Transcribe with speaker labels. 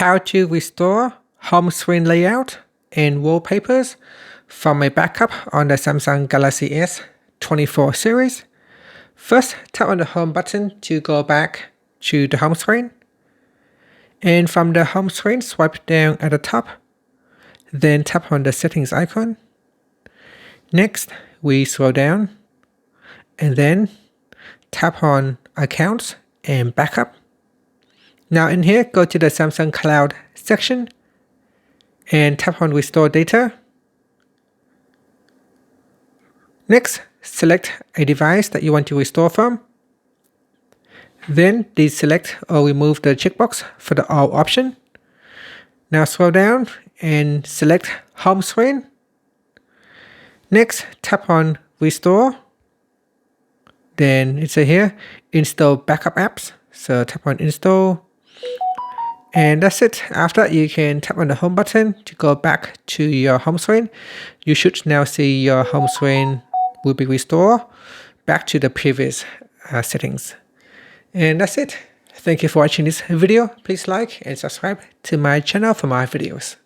Speaker 1: how to restore home screen layout and wallpapers from a backup on the Samsung Galaxy S24 series. First, tap on the home button to go back to the home screen. And from the home screen, swipe down at the top. Then tap on the settings icon. Next, we scroll down and then tap on accounts and backup. Now in here, go to the Samsung Cloud section and tap on restore data. Next, select a device that you want to restore from. Then deselect or remove the checkbox for the all option. Now scroll down and select home screen. Next, tap on restore. Then it's here, install backup apps. So tap on install. And that's it. After that, you can tap on the home button to go back to your home screen. You should now see your home screen will be restored back to the previous settings. And that's it. Thank you for watching this video. Please like and subscribe to my channel for more videos.